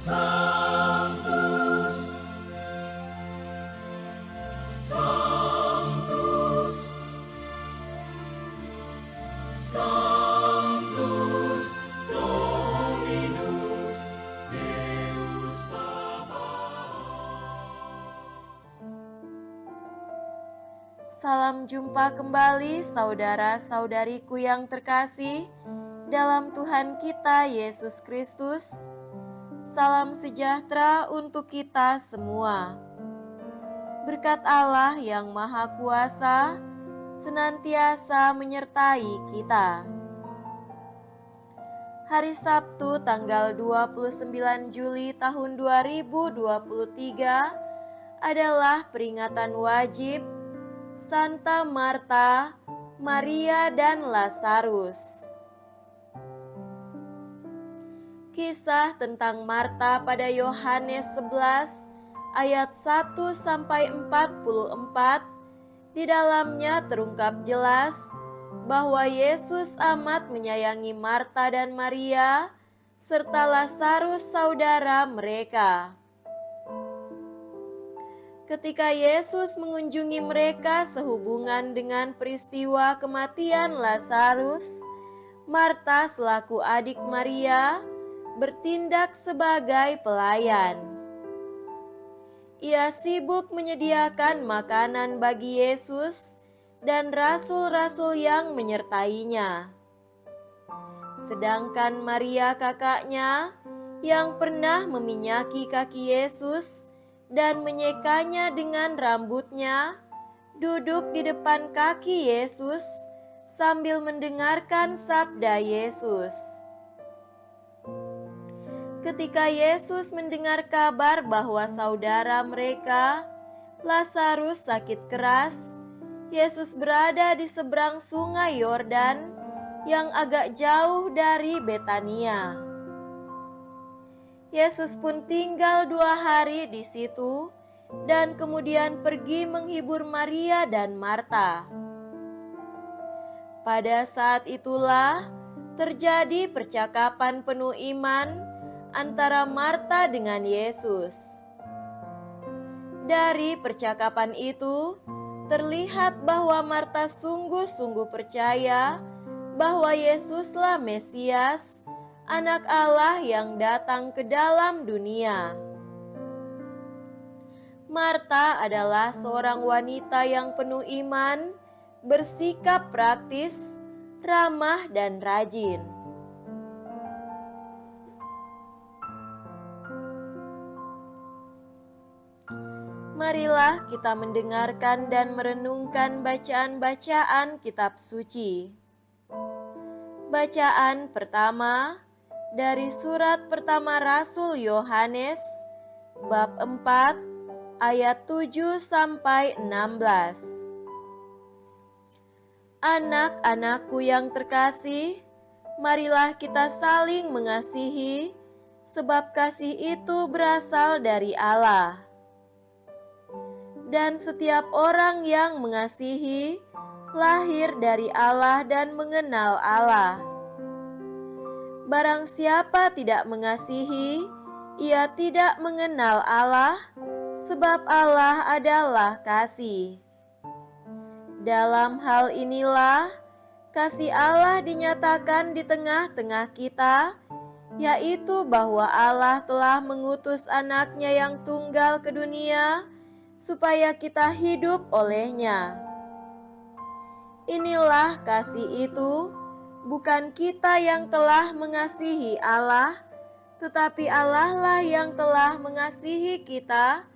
Sanctus, Sanctus, Sanctus Dominus Deus Sabaoth. Salam jumpa kembali saudara-saudariku yang terkasih dalam Tuhan kita Yesus Kristus. Salam sejahtera untuk kita semua. Berkat Allah yang Maha Kuasa senantiasa menyertai kita. Hari Sabtu tanggal 29 Juli tahun 2023 adalah peringatan wajib Santa Marta, Maria dan Lazarus. Kisah tentang Marta pada Yohanes 11 ayat 1-44, di dalamnya terungkap jelas bahwa Yesus amat menyayangi Marta dan Maria serta Lazarus saudara mereka. Ketika Yesus mengunjungi mereka sehubungan dengan peristiwa kematian Lazarus, Marta selaku adik Maria bertindak sebagai pelayan. Ia sibuk menyediakan makanan bagi Yesus dan rasul-rasul yang menyertainya. Sedangkan Maria kakaknya yang pernah meminyaki kaki Yesus dan menyekanya dengan rambutnya, duduk di depan kaki Yesus sambil mendengarkan sabda Yesus. Ketika Yesus mendengar kabar bahwa saudara mereka, Lazarus, sakit keras, Yesus berada di seberang sungai Yordan yang agak jauh dari Betania. Yesus pun tinggal 2 hari di situ dan kemudian pergi menghibur Maria dan Marta. Pada saat itulah terjadi percakapan penuh iman antara Marta dengan Yesus. Dari percakapan itu, terlihat bahwa Marta sungguh-sungguh percaya bahwa Yesuslah Mesias, Anak Allah yang datang ke dalam dunia. Marta adalah seorang wanita yang penuh iman, bersikap praktis, ramah dan rajin. Marilah kita mendengarkan dan merenungkan bacaan-bacaan kitab suci. Bacaan pertama dari surat pertama Rasul Yohanes, bab 4, ayat 7-16. Anak-anakku yang terkasih, marilah kita saling mengasihi, sebab kasih itu berasal dari Allah. Dan setiap orang yang mengasihi lahir dari Allah dan mengenal Allah. Barang siapa tidak mengasihi, ia tidak mengenal Allah, sebab Allah adalah kasih. Dalam hal inilah kasih Allah dinyatakan di tengah-tengah kita, yaitu bahwa Allah telah mengutus anaknya yang tunggal ke dunia, supaya kita hidup olehnya. Inilah kasih itu, bukan kita yang telah mengasihi Allah, tetapi Allah lah yang telah mengasihi kita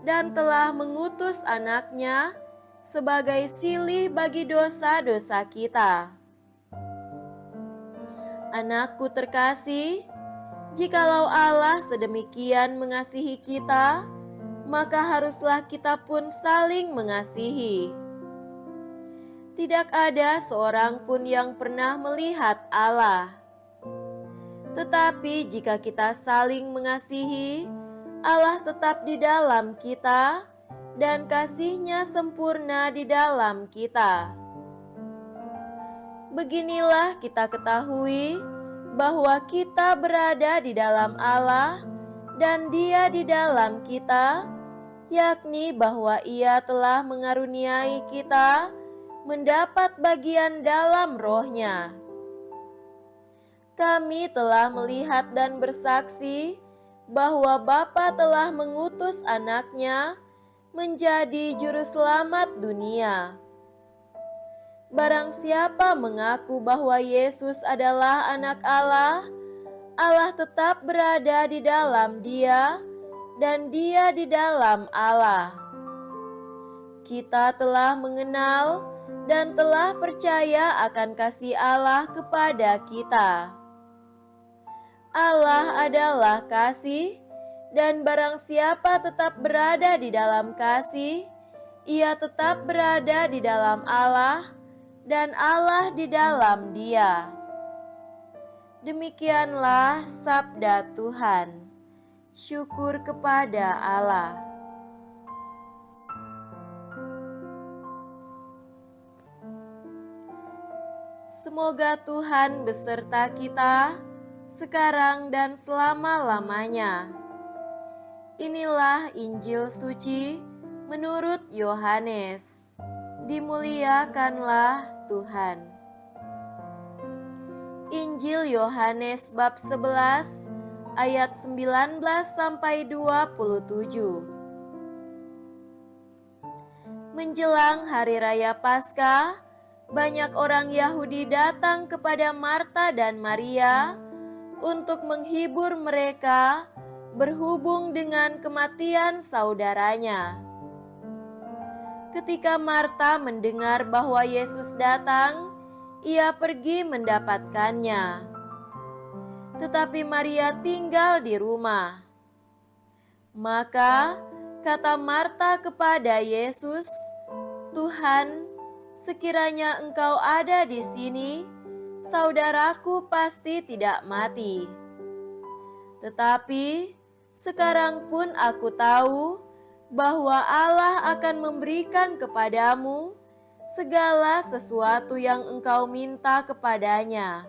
dan telah mengutus anaknya sebagai silih bagi dosa-dosa kita. Anakku terkasih, jikalau Allah sedemikian mengasihi kita, maka haruslah kita pun saling mengasihi. Tidak ada seorang pun yang pernah melihat Allah. Tetapi jika kita saling mengasihi, Allah tetap di dalam kita dan kasih-Nya sempurna di dalam kita. Beginilah kita ketahui bahwa kita berada di dalam Allah dan Dia di dalam kita, yakni bahwa Ia telah mengaruniai kita mendapat bagian dalam Roh-Nya. Kami telah melihat dan bersaksi bahwa Bapa telah mengutus Anak-Nya menjadi juru selamat dunia. Barang siapa mengaku bahwa Yesus adalah Anak Allah, Allah tetap berada di dalam Dia dan Dia di dalam Allah. Kita telah mengenal dan telah percaya akan kasih Allah kepada kita. Allah adalah kasih, dan barang siapa tetap berada di dalam kasih, ia tetap berada di dalam Allah, dan Allah di dalam Dia. Demikianlah sabda Tuhan. Syukur kepada Allah. Semoga Tuhan beserta kita sekarang dan selama-lamanya. Inilah Injil suci menurut Yohanes. Dimuliakanlah Tuhan. Injil Yohanes bab 11 ayat 19 sampai 27. Menjelang hari raya Paskah, banyak orang Yahudi datang kepada Marta dan Maria untuk menghibur mereka berhubung dengan kematian saudaranya. Ketika Marta mendengar bahwa Yesus datang, ia pergi mendapatkannya. Tetapi Maria tinggal di rumah. Maka kata Marta kepada Yesus, "Tuhan, sekiranya Engkau ada di sini, saudaraku pasti tidak mati. Tetapi sekarang pun aku tahu bahwa Allah akan memberikan kepadamu segala sesuatu yang engkau minta kepadanya."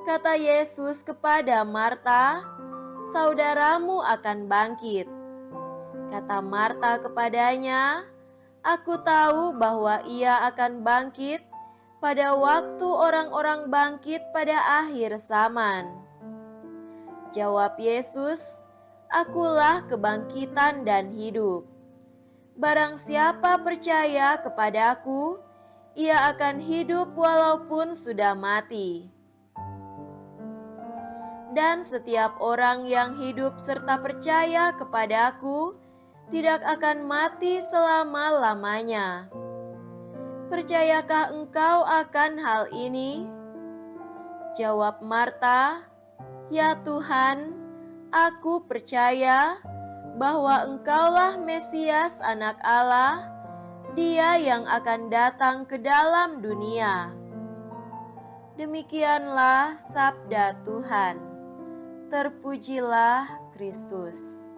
Kata Yesus kepada Marta, "Saudaramu akan bangkit." Kata Marta kepadanya, "Aku tahu bahwa ia akan bangkit pada waktu orang-orang bangkit pada akhir zaman." Jawab Yesus, "Akulah kebangkitan dan hidup. Barang siapa percaya kepadaku, ia akan hidup walaupun sudah mati. Dan setiap orang yang hidup serta percaya kepadaku tidak akan mati selama-lamanya. Percayakah engkau akan hal ini?" Jawab Marta, "Ya Tuhan, aku percaya bahwa Engkaulah Mesias Anak Allah, Dia yang akan datang ke dalam dunia." Demikianlah sabda Tuhan. Terpujilah Kristus.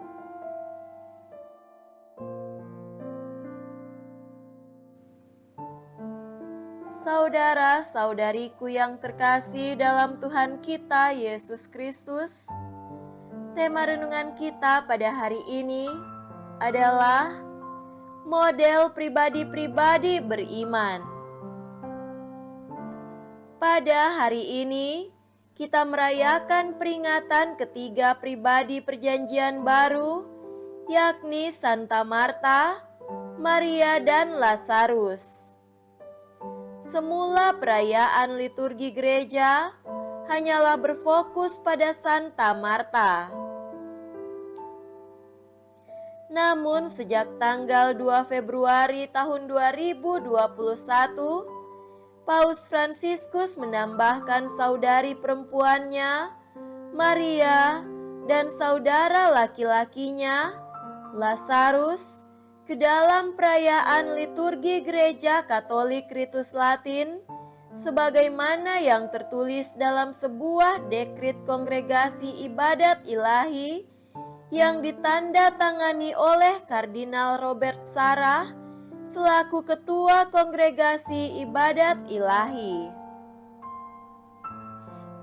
Saudara-saudariku yang terkasih dalam Tuhan kita Yesus Kristus, tema renungan kita pada hari ini adalah model pribadi-pribadi beriman. Pada hari ini, kita merayakan peringatan ketiga pribadi perjanjian baru, yakni Santa Marta, Maria, dan Lazarus. Semula perayaan liturgi gereja hanyalah berfokus pada Santa Marta. Namun sejak tanggal 2 Februari tahun 2021, Paus Fransiskus menambahkan saudari perempuannya, Maria, dan saudara laki-lakinya, Lazarus, ke dalam perayaan liturgi Gereja Katolik Ritus Latin, sebagaimana yang tertulis dalam sebuah dekrit Kongregasi Ibadat Ilahi yang ditandatangani oleh Kardinal Robert Sarah selaku Ketua Kongregasi Ibadat Ilahi.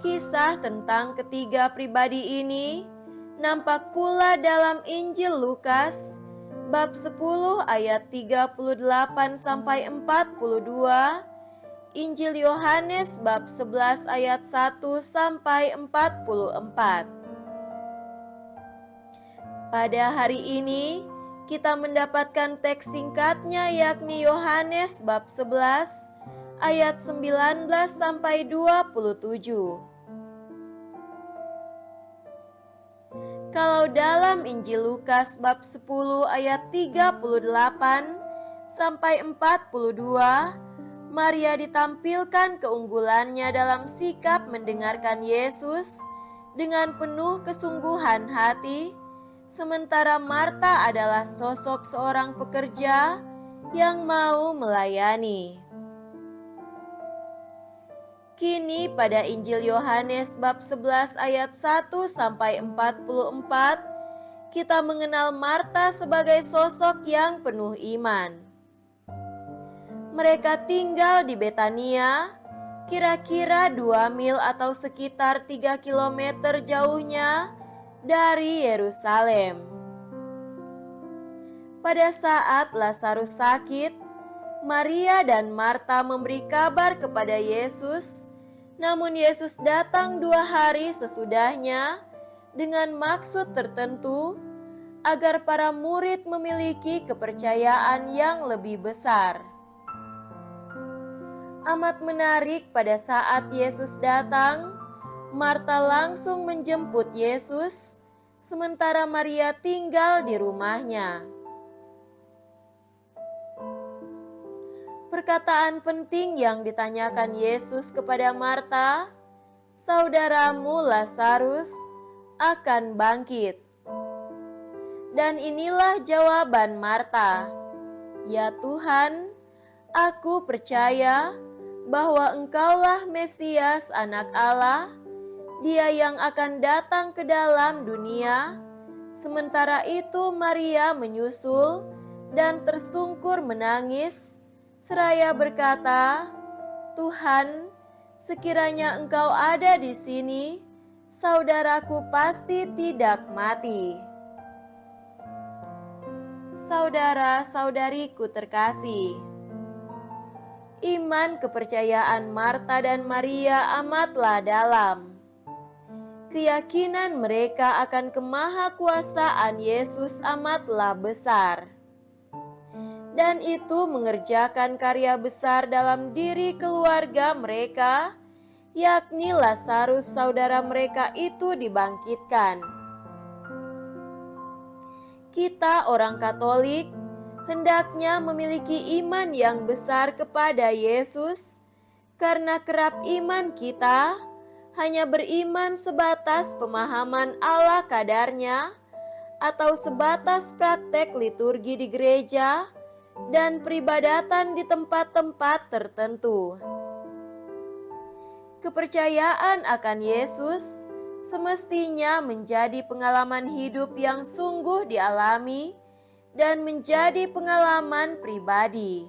Kisah tentang ketiga pribadi ini nampak pula dalam Injil Lukas bab 10 ayat 38 sampai 42, Injil Yohanes bab 11 ayat 1 sampai 44. Pada hari ini kita mendapatkan teks singkatnya yakni Yohanes bab 11 ayat 19 sampai 27. Kalau dalam Injil Lukas bab 10 ayat 38 sampai 42, Maria ditampilkan keunggulannya dalam sikap mendengarkan Yesus dengan penuh kesungguhan hati, sementara Marta adalah sosok seorang pekerja yang mau melayani. Kini pada Injil Yohanes bab 11 ayat 1 sampai 44, kita mengenal Marta sebagai sosok yang penuh iman. Mereka tinggal di Betania, kira-kira 2 mil atau sekitar 3 kilometer jauhnya dari Yerusalem. Pada saat Lazarus sakit, Maria dan Marta memberi kabar kepada Yesus, namun Yesus datang 2 hari sesudahnya dengan maksud tertentu agar para murid memiliki kepercayaan yang lebih besar. Amat menarik pada saat Yesus datang, Marta langsung menjemput Yesus, sementara Maria tinggal di rumahnya. Perkataan penting yang ditanyakan Yesus kepada Marta, "Saudaramu Lazarus akan bangkit." Dan inilah jawaban Marta, "Ya Tuhan, aku percaya bahwa Engkaulah Mesias Anak Allah, Dia yang akan datang ke dalam dunia." Sementara itu Maria menyusul dan tersungkur menangis, seraya berkata, "Tuhan, sekiranya Engkau ada di sini, saudaraku pasti tidak mati." Saudara-saudariku terkasih, iman kepercayaan Marta dan Maria amatlah dalam. Keyakinan mereka akan kemahakuasaan Yesus amatlah besar. Dan itu mengerjakan karya besar dalam diri keluarga mereka, yakni Lazarus saudara mereka itu dibangkitkan. Kita orang Katolik hendaknya memiliki iman yang besar kepada Yesus, karena kerap iman kita hanya beriman sebatas pemahaman ala kadarnya atau sebatas praktek liturgi di gereja dan peribadatan di tempat-tempat tertentu. Kepercayaan akan Yesus semestinya menjadi pengalaman hidup yang sungguh dialami dan menjadi pengalaman pribadi.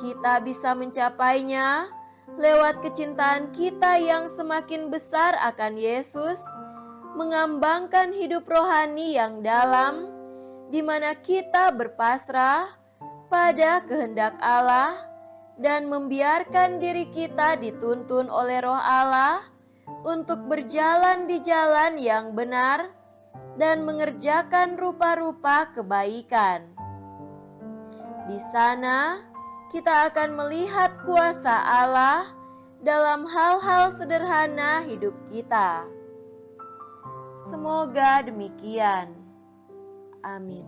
Kita bisa mencapainya lewat kecintaan kita yang semakin besar akan Yesus, mengambangkan hidup rohani yang dalam, di mana kita berpasrah pada kehendak Allah dan membiarkan diri kita dituntun oleh Roh Allah untuk berjalan di jalan yang benar dan mengerjakan rupa-rupa kebaikan. Di sana kita akan melihat kuasa Allah dalam hal-hal sederhana hidup kita. Semoga demikian. Amin.